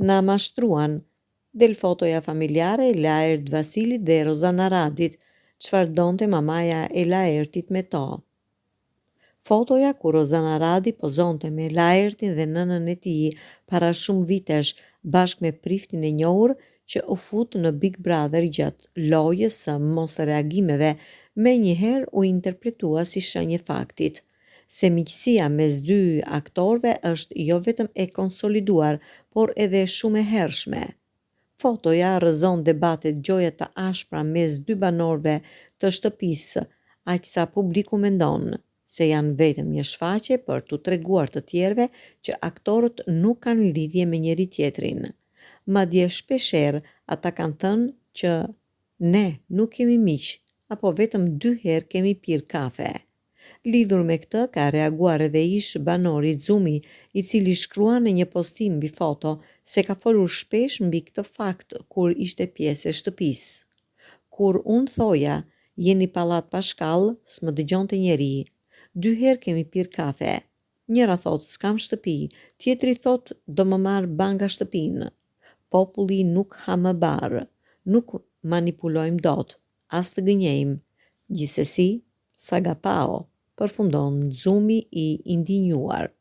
Na mashtruan, del fotoja familjare e Laert Vasilit dhe Rozana Radit, çfarë donte mamaja e Laertit me to. Fotoja ku Rozana Radi pozonte me Laertin dhe nënën e tij para shumë vitesh bashkë me priftin e njohur që u fut në Big Brother gjatë lojës së mosreagimeve, menjëherë u interpretua si shenjë faktit se miqësia mes dy aktorëve është jo vetëm e konsoliduar, por edhe shumë e hershme. Fotoja rrëzon debatet gjoja të ashpra mes dy banorëve të shtëpisë, aq sa publiku mendon se janë vetëm një shfaqje për t'u treguar të tjerëve që aktorët nuk kanë lidhje me njëri tjetrin. Madje shpeshherë ata kanë thënë që ne nuk kemi miq, apo vetëm 2 herë kemi pirë kafe. Lidhur me këtë ka reaguar edhe ish banori Xumi, i cili shkrua në një postim mbi foto se ka folur shpesh mbi këtë fakt kur ishte pjesë e shtëpisë. Kur unë thoja, jeni pallat pa shkallë, s'më dëgjonte njeri. 2 herë kemi pirë kafe. Njëra thot s'kam shtëpi, tjetri thot do më marr banga shtëpinë. Populli nuk ha më barë, nuk manipulojmë dot, as të gënjejmë. Gjithsesi, saga pao, përfundon Xumi i indinjuar.